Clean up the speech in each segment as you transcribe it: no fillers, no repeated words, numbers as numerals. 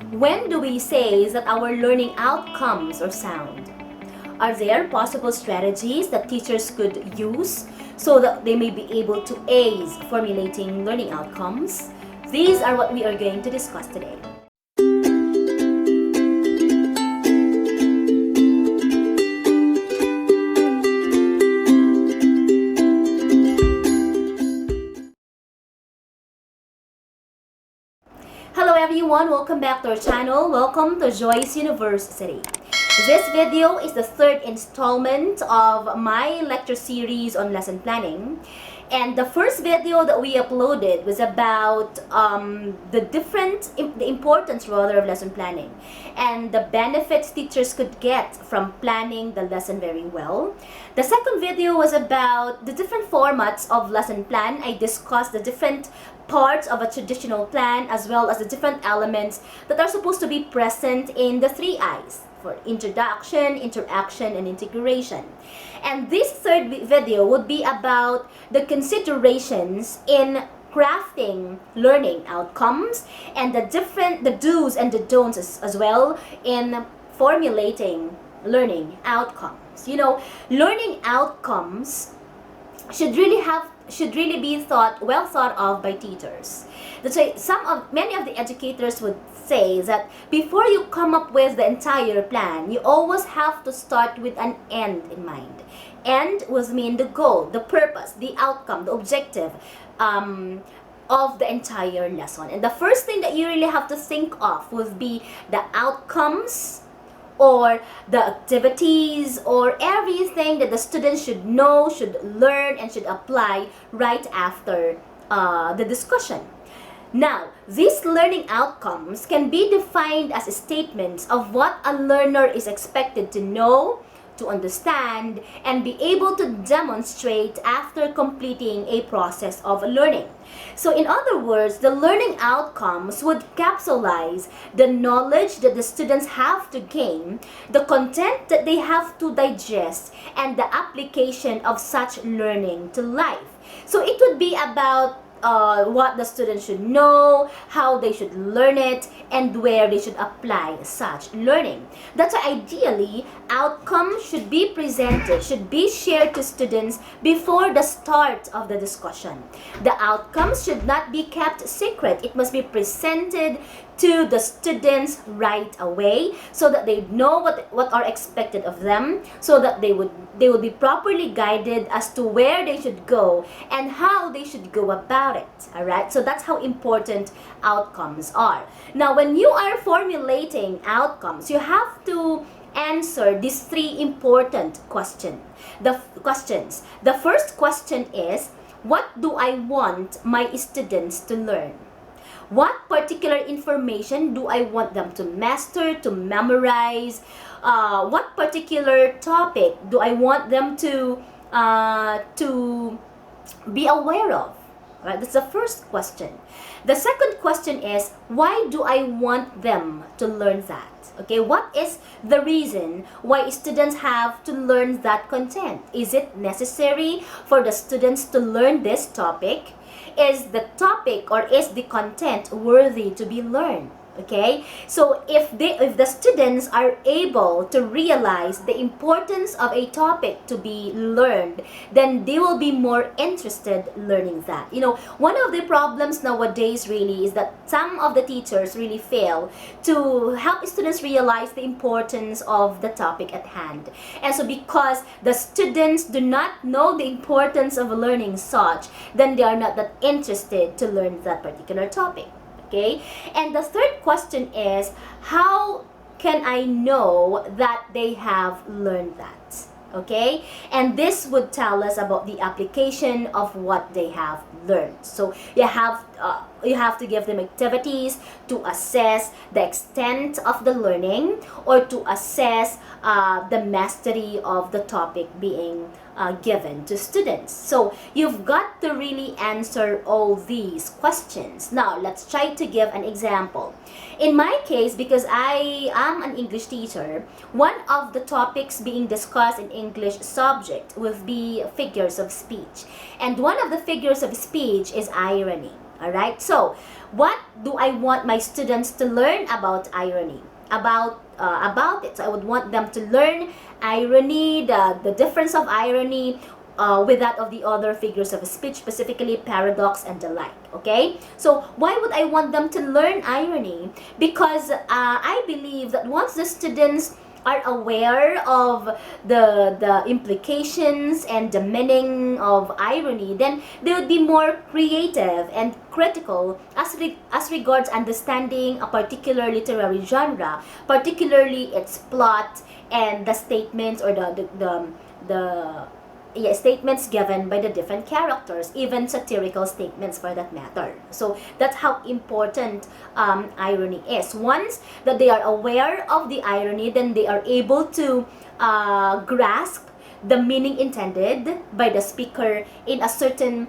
When do we say that our learning outcomes are sound? Are there possible strategies that teachers could use so that they may be able to ace formulating learning outcomes? These are what we are going to discuss today. Hello everyone, welcome back to our channel. Welcome to Joyce University. This video is the third installment of my lecture series on lesson planning. And the first video that we uploaded was about the importance rather of lesson planning and the benefits teachers could get from planning the lesson very well. The second video was about the different formats of lesson plan. I discussed the different parts of a traditional plan as well as the different elements that are supposed to be present in the 3 I's for introduction, interaction, and integration. And this third video would be about the considerations in crafting learning outcomes and the do's and the don'ts as well in formulating learning outcomes. You know, learning outcomes should really be well thought of by teachers. That's why many of the educators would say that before you come up with the entire plan, you always have to start with an end in mind. End was mean the goal, the purpose, the outcome, the objective of the entire lesson. And the first thing that you really have to think of would be the outcomes or the activities or everything that the students should know, should learn, and should apply right after the discussion. Now, these learning outcomes can be defined as statements of what a learner is expected to know, to understand, and be able to demonstrate after completing a process of learning. So in other words, the learning outcomes would capsulize the knowledge that the students have to gain, the content that they have to digest, and the application of such learning to life. So it would be about what the students should know, how they should learn it, and where they should apply such learning. That's why ideally, outcomes should be presented, should be shared to students before the start of the discussion. The outcomes should not be kept secret. It must be presented to the students right away so that they know what are expected of them, so that they would be properly guided as to where they should go and how they should go about it. All right, so that's how important outcomes are. Now, when you are formulating outcomes, you have to answer these 3 important questions. The first question is, what do I want my students to learn? What particular information do I want them to master, to memorize? What particular topic do I want them to be aware of? Right? That's the first question. The second question is, why do I want them to learn that? Okay, what is the reason why students have to learn that content? Is it necessary for the students to learn this topic? Is the topic or is the content worthy to be learned? Okay, so if the students are able to realize the importance of a topic to be learned, then they will be more interested learning that. You know, one of the problems nowadays really is that some of the teachers really fail to help students realize the importance of the topic at hand. And so because the students do not know the importance of learning such, then they are not that interested to learn that particular topic. Okay, and the third question is, how can I know that they have learned that? Okay, and this would tell us about the application of what they have learned. So you have to give them activities to assess the extent of the learning or to assess the mastery of the topic being given to students. So you've got to really answer all these questions. Now let's try to give an example. In my case, because I am an English teacher, one of the topics being discussed in English subject would be figures of speech. And one of the figures of speech is irony. Alright, so what do I want my students to learn about irony? About it. So I would want them to learn irony, the difference of irony with that of the other figures of speech, specifically paradox and the like. Okay, so why would I want them to learn irony? Because I believe that once the students are aware of the implications and the meaning of irony, then they would be more creative and critical as regards understanding a particular literary genre, particularly its plot and the statements or the statements given by the different characters, even satirical statements for that matter. So that's how important irony is. Once that they are aware of the irony, then they are able to grasp the meaning intended by the speaker in a certain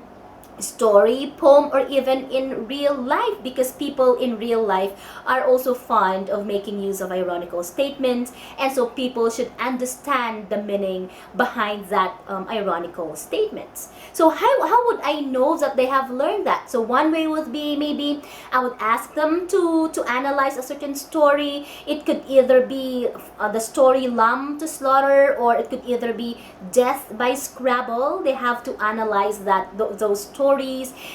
story, poem, or even in real life, because people in real life are also fond of making use of ironical statements, and so people should understand the meaning behind that ironical statements. So how would I know that they have learned that? So one way would be, maybe I would ask them to analyze a certain story. It could either be the story Lamb to Slaughter, or it could either be Death by Scrabble. They have to analyze those stories.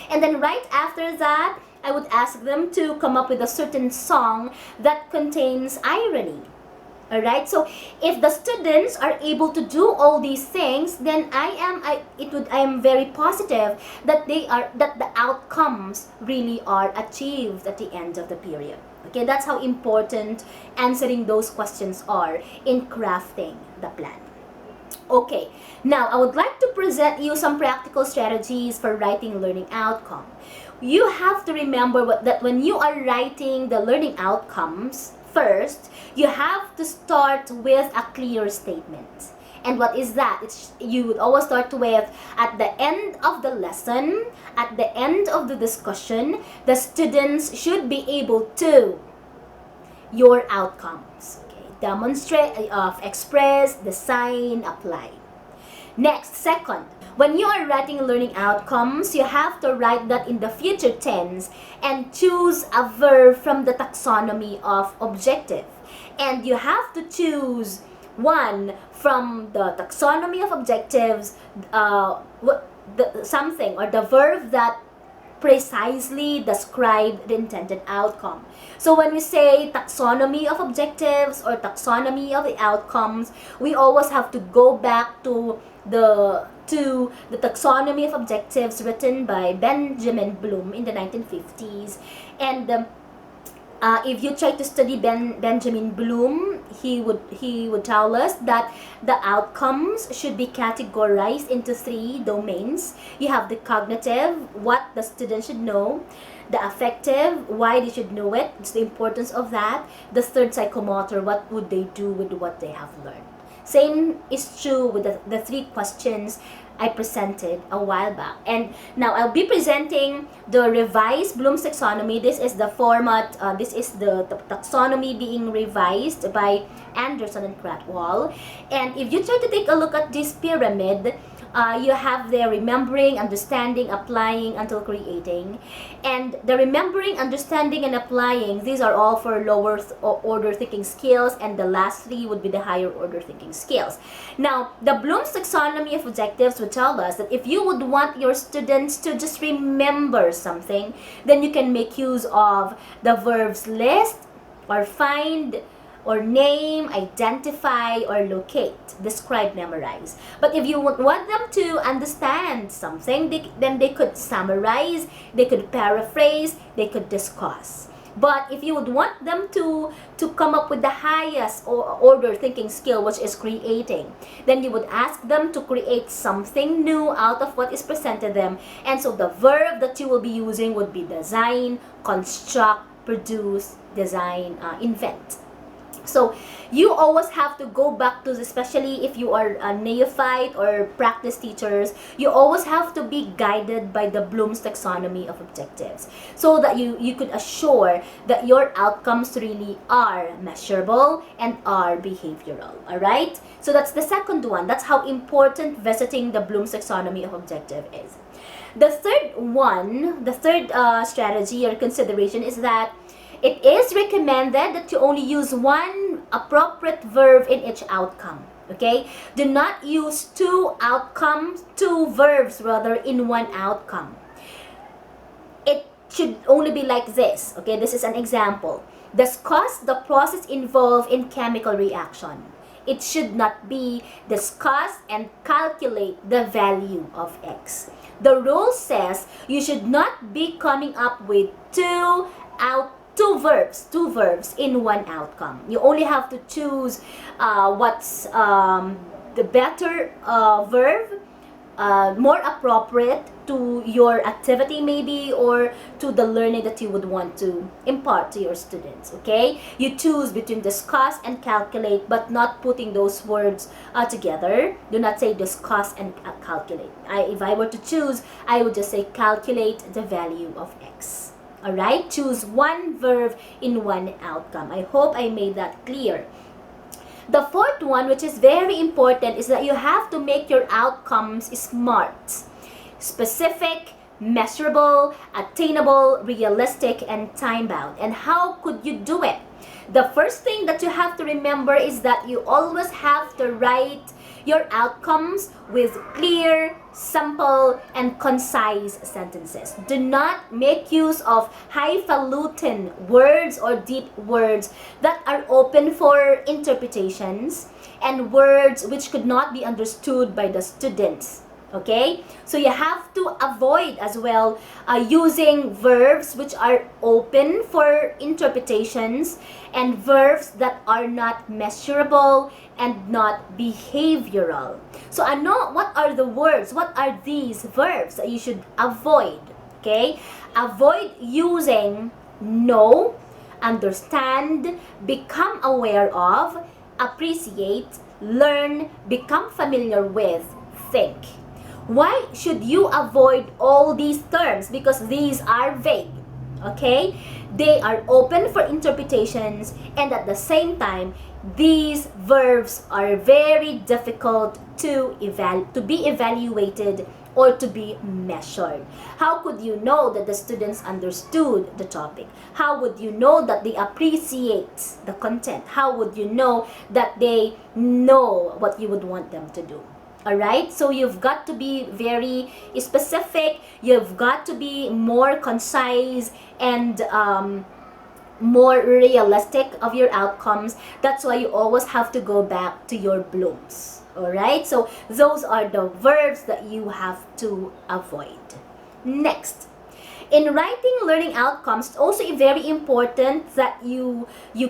And then right after that, I would ask them to come up with a certain song that contains irony. Alright, so if the students are able to do all these things, then I am very positive that the outcomes really are achieved at the end of the period. Okay, that's how important answering those questions are in crafting the plan. Okay, now I would like to present you some practical strategies for writing learning outcome. You have to remember that when you are writing the learning outcomes, first, you have to start with a clear statement. And what is that? You would always start with, at the end of the lesson, at the end of the discussion, the students should be able to, your outcomes. Demonstrate, express, design, apply. Next, second, when you are writing learning outcomes, you have to write that in the future tense and choose a verb from the taxonomy of objective. And you have to choose one from the taxonomy of objectives, something or the verb that precisely describe the intended outcome. So when we say taxonomy of objectives or taxonomy of the outcomes, we always have to go back to the taxonomy of objectives written by Benjamin Bloom in the 1950s. And if you try to study Benjamin Bloom, he would tell us that the outcomes should be categorized into 3 domains. You have the cognitive, what the student should know; the affective, why they should know it, it's the importance of that; the third, psychomotor, what would they do with what they have learned. Same is true with the 3 questions I presented a while back. And now I'll be presenting the revised Bloom's taxonomy. This is the format, this is the taxonomy being revised by Anderson and Cratwall. And if you try to take a look at this pyramid, you have the remembering, understanding, applying until creating. And the remembering, understanding, and applying, these are all for lower order thinking skills, and the last 3 would be the higher order thinking skills. Now, the Bloom's taxonomy of objectives would tell us that if you would want your students to just remember something, then you can make use of the verbs list, or find, or name, identify, or locate, describe, memorize. But if you want them to understand something, then they could summarize, they could paraphrase, they could discuss. But if you would want them to come up with the highest order thinking skill, which is creating, then you would ask them to create something new out of what is presented them. And so the verb that you will be using would be design, construct, produce, design, invent. So you always have to go back to, especially if you are a neophyte or practice teachers, you always have to be guided by the Bloom's taxonomy of objectives, so that you could assure that your outcomes really are measurable and are behavioral. Alright? So that's the second one. That's how important visiting the Bloom's taxonomy of objective is. The third strategy or consideration is that it is recommended that you only use one appropriate verb in each outcome. Okay? Do not use two verbs rather in one outcome. It should only be like this. Okay, this is an example. Discuss the process involved in chemical reaction. It should not be discuss and calculate the value of X. The rule says you should not be coming up with two verbs in one outcome. You only have to choose what's the better verb, more appropriate to your activity maybe, or to the learning that you would want to impart to your students. Okay, you choose between discuss and calculate, but not putting those words together. Do not say discuss and calculate. If I were to choose, I would just say calculate the value of X. Alright, choose one verb in one outcome. I hope I made that clear. The fourth one, which is very important, is that you have to make your outcomes SMART. Specific, measurable, attainable, realistic, and time-bound. And how could you do it? The first thing that you have to remember is that you always have to write your outcomes with clear, simple, and concise sentences. Do not make use of highfalutin words or deep words that are open for interpretations and words which could not be understood by the students. Okay? So you have to avoid as well using verbs which are open for interpretations and verbs that are not measurable and not behavioral. So what are the words? What are these verbs that you should avoid? Okay? Avoid using know, understand, become aware of, appreciate, learn, become familiar with, think. Why should you avoid all these terms? Because these are vague. Okay? They are open for interpretations, and at the same time, these verbs are very difficult to be evaluated or to be measured. How could you know that the students understood the topic? How would you know that they appreciate the content? How would you know that they know what you would want them to do? Alright, so you've got to be very specific, you've got to be more concise and more realistic of your outcomes. That's why you always have to go back to your blooms. Alright, so those are the verbs that you have to avoid. Next, in writing learning outcomes, it's also very important that you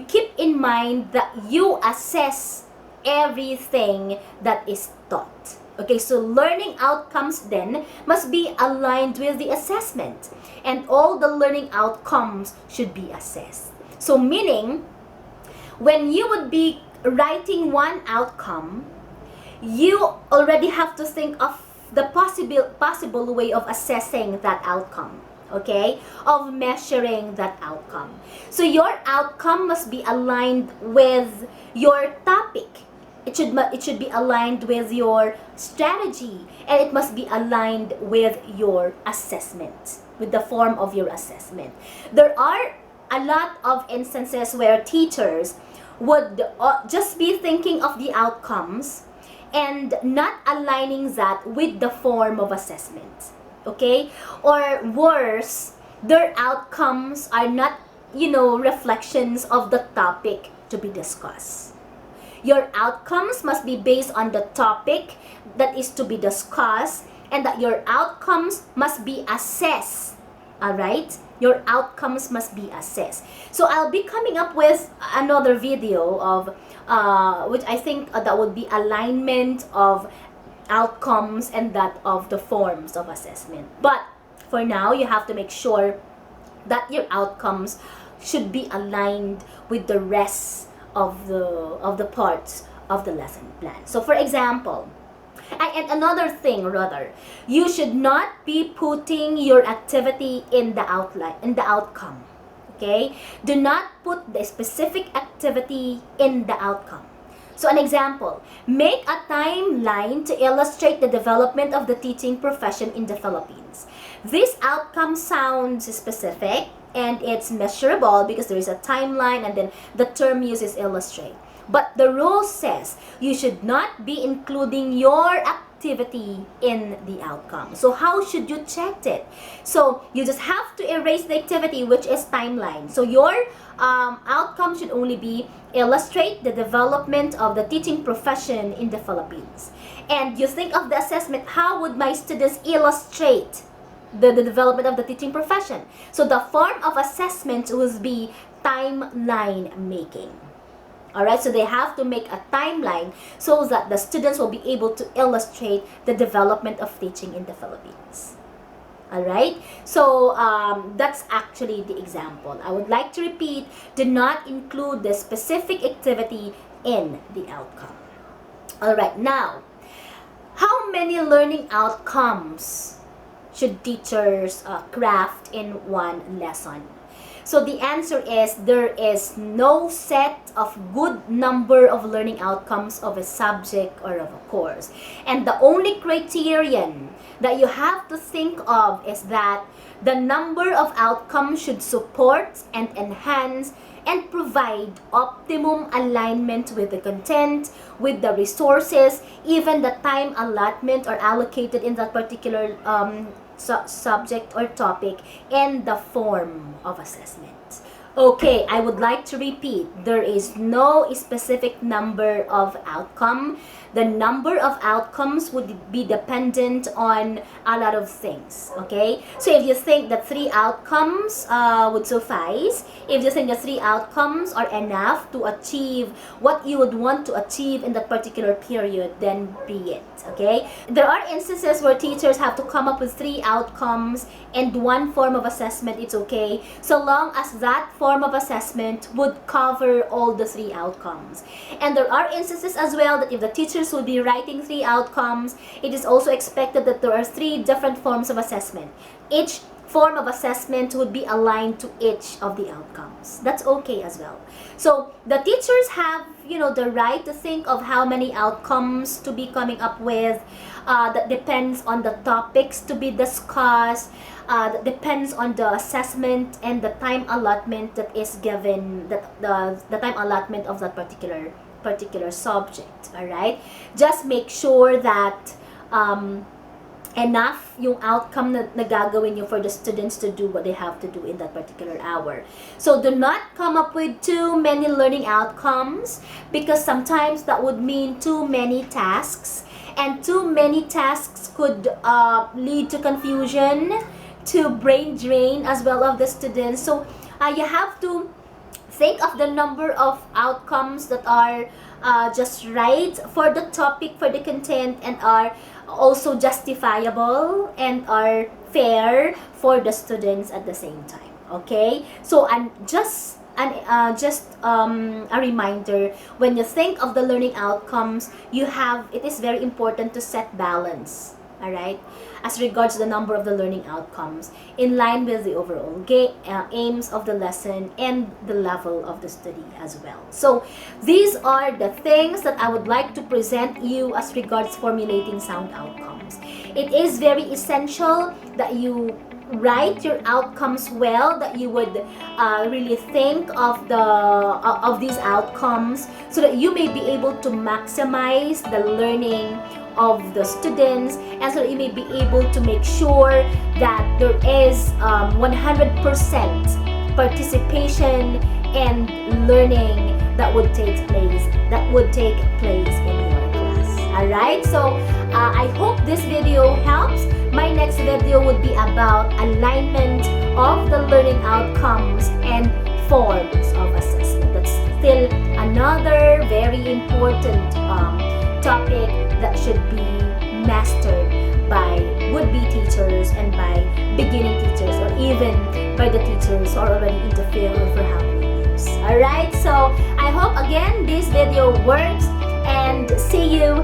keep in mind that you assess everything that is taught. Okay, so learning outcomes then must be aligned with the assessment, and all the learning outcomes should be assessed. So meaning, when you would be writing one outcome, you already have to think of the possible way of assessing that outcome. Okay, of measuring that outcome. So your outcome must be aligned with your topic. It should be aligned with your strategy, and it must be aligned with your assessment, with the form of your assessment. There are a lot of instances where teachers would just be thinking of the outcomes and not aligning that with the form of assessment. Okay? Or worse, their outcomes are not, reflections of the topic to be discussed. Your outcomes must be based on the topic that is to be discussed, and that your outcomes must be assessed. Alright? Your outcomes must be assessed. So I'll be coming up with another video of which I think that would be alignment of outcomes and that of the forms of assessment. But for now, you have to make sure that your outcomes should be aligned with the rest of the parts of the lesson plan. So for example, and another thing rather, you should not be putting your activity in the outcome. Okay? Do not put the specific activity in the outcome. So an example, make a timeline to illustrate the development of the teaching profession in the Philippines. This outcome sounds specific and it's measurable because there is a timeline and then the term used is illustrate. But the rule says you should not be including your activity in the outcome. So how should you check it? So you just have to erase the activity, which is timeline. So your outcome should only be illustrate the development of the teaching profession in the Philippines. And you think of the assessment, how would my students illustrate the development of the teaching profession? So the form of assessment would be timeline making. Alright, so they have to make a timeline so that the students will be able to illustrate the development of teaching in the Philippines. Alright, so that's actually the example. I would like to repeat, do not include the specific activity in the outcome. Alright, now, how many learning outcomes should teachers craft in one lesson? So the answer is there is no set of good number of learning outcomes of a subject or of a course. And the only criterion that you have to think of is that the number of outcomes should support and enhance and provide optimum alignment with the content, with the resources, even the time allotment or allocated in that particular subject or topic, and the form of assessment. Okay, I would like to repeat, there is no specific number of outcome. The number of outcomes would be dependent on a lot of things, okay? So if you think that 3 outcomes would suffice, if you think that 3 outcomes are enough to achieve what you would want to achieve in that particular period, then be it, okay? There are instances where teachers have to come up with 3 outcomes and 1 form of assessment, it's okay, so long as that form of assessment would cover all the 3 outcomes. And there are instances as well that if the teachers will be writing 3 outcomes, it is also expected that there are 3 different forms of assessment. Each form of assessment would be aligned to each of the outcomes. That's okay as well. So the teachers have, the right to think of how many outcomes to be coming up with. That depends on the topics to be discussed. That depends on the assessment and the time allotment that is given, the time allotment of that particular subject. All right, just make sure that enough yung outcome na gagawin nyo for the students to do what they have to do in that particular hour. So do not come up with too many learning outcomes, because sometimes that would mean too many tasks, and too many tasks could lead to confusion, to brain drain as well of the students. So you have to think of the number of outcomes that are just right for the topic, for the content, and are also justifiable and are fair for the students at the same time. Okay, so just a reminder, when you think of the learning outcomes, it is very important to set balance, all right, as regards the number of the learning outcomes in line with the overall aims of the lesson and the level of the study as well. So these are the things that I would like to present you as regards formulating sound outcomes. It is very essential that you write your outcomes well, that you would really think of these outcomes so that you may be able to maximize the learning of the students, and so that you may be able to make sure that there is 100% participation and learning that would take place in your class. Alright, so I hope this video helps. My next video would be about alignment of the learning outcomes and forms of assessment. That's still another very important topic that should be mastered by would-be teachers and by beginning teachers, or even by the teachers who are already in the field for how many years. Alright, so I hope again this video works, and see you